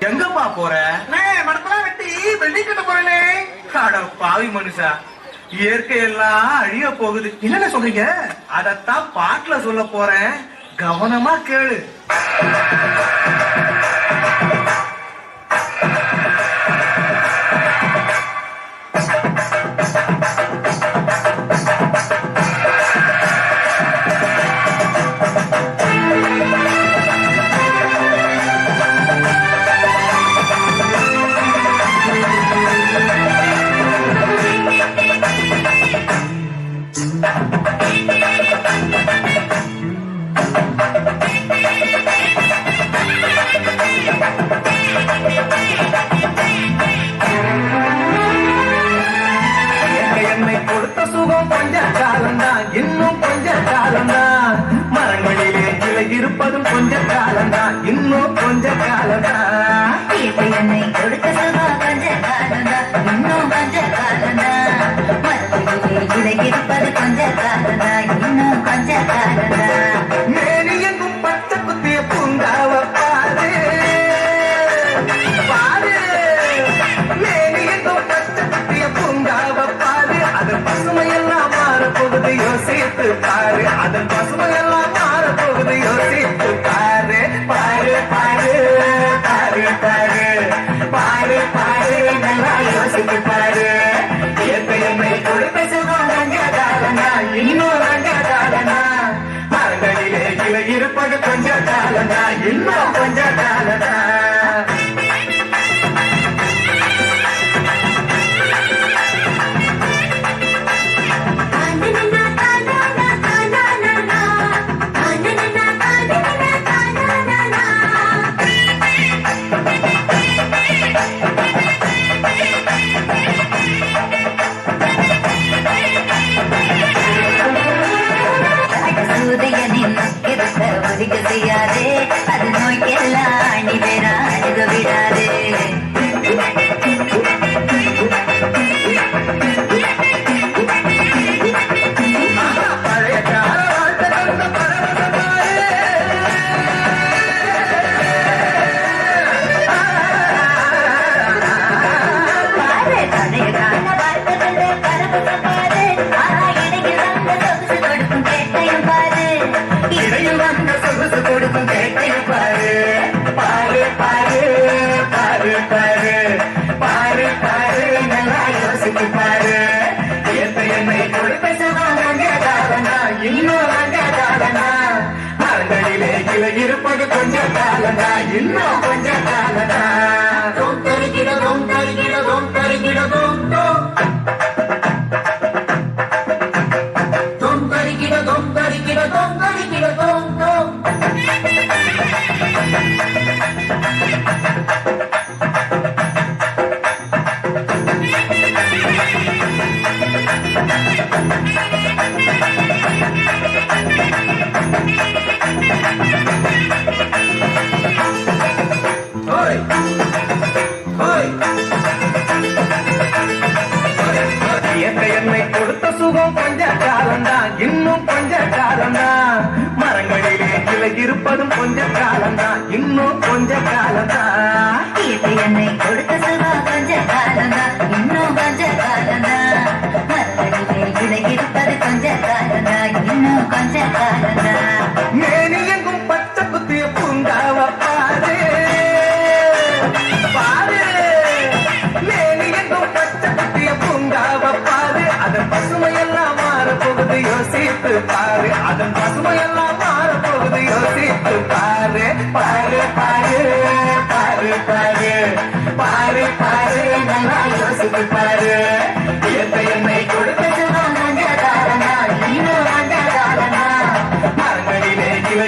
எங்கப்பா போற? மரத்தெல்லாம் வெட்டி பில்டிங் கட்ட போறேனே. அட பாவி மனுஷா, இயற்கை எல்லாம் அழிய போகுது. என்னென்ன சொல்றீங்க? அதத்தான் பாட்டுல சொல்ல போறேன், கவனமா கேளு. என்னை கொடுத்த சுகம் கொஞ்ச காலம்தான், இன்னும் கொஞ்ச காலம்தான். மரங்களிலே கிளை இருப்பதும் கொஞ்ச காலம்தான், இன்னும் கொஞ்ச காலம்தான். என்னை கொடுத்த சுகம் கொஞ்ச காலம்தான், இன்னும் கொஞ்ச காலம்தான். மரங்களிலே கிளை இருப்பது கொஞ்ச காலம்தான், இன்னும் கொஞ்ச காலம்தான். மேனி எங்கும் பச்சை குத்திய பூங்காவ பாரு பாரு. மேனி எங்கும் பச்சை குத்திய பூங்காவ பாரு. அதன் பசுமையெல்லாம் மாறப்போகுது, யோசித்து பாரு. அதன் பசுமையெல்லாம் மாறப்போகுது, யோசித்து பாரு. பாரு பாரு பாரு பாரு பாரு பாரு, நல்லா யோசித்து பாரு. இயற்கை என்னை கொடுத்த சுகம் ரங்க காலனா, இன்னும் ரங்க காலனா. மரங்களிலே கிளை இருப்பது கொஞ்ச காலனா, இன்னும் கொஞ்ச காலனா. சூரியனின் இருக்க ஒதுக்க செய்யாதே, அது நோய்க்கெல்லாம் அணி வேற அழுக விடாதே. பழைய கால வாழ்க்கை தந்த பரவசமாயே. பாரு பழைய கால வாழ்க்கைகள பரவச பாரு. ஆனா இடையில் வந்த சொகுசு கொடுக்கும் கேட்டையும் பாரு. இடையில் வந்த சொகுசு கொடுக்கும் கேட்டையும் பாரு. பாரு பாரு பாரு பாரு பாரு பாரு, நல்லா யோசித்து பாரு. இயற்கை என்னை கொடுத்த சுகம் ரங்க காலனா, இன்னும் ரங்க காலனா. மரங்களிலே கிளை இருப்பது கொஞ்ச காலனா, இன்னும் கொஞ்ச காலனா. தோம் தருகிட தோம் தருகிட தோம் தருகிட தோம் தோம். தோம் தருகிட தோம் தருகிட தோம் தருகிட தோம் தோம். ஓய் ஓய். இயற்கை என்னை கொடுத்த சுகம் கொஞ்ச காலம்தான், இன்னும் கொஞ்ச காலம்தான். மரங்களிலே கிளை இருப்பதும் கொஞ்ச காலம்தான், இன்னும் கொஞ்ச காலம்தான். என்னை கொடுத்த சுகம் கொஞ்ச காலம்தான், இன்னும் கொஞ்ச காலம்தான். மரங்களிலே கிளை இருப்பது கொஞ்ச காலம்தான், இன்னும் கொஞ்ச காலம்தான். மேனி எங்கும் பச்சை குத்திய பூங்காவ பாரு பாரு. மேனி எங்கும் பச்சை குத்திய பூங்காவ பாரு. அதன் பசுமையெல்லாம் மாறப்போகுது, யோசித்து பாரு. அதன் பசுமையெல்லாம் மாறப்போகுது, யோசித்து பாரு. பாரு பாரு பாரு பாரு பாரு பாரு, நல்லா யோசித்து பாரு. இயற்கை என்னை கொடுத்த சுகம் ரங்க காலனா, இன்னும் ரங்க காலனா. மரங்களிலே கிளை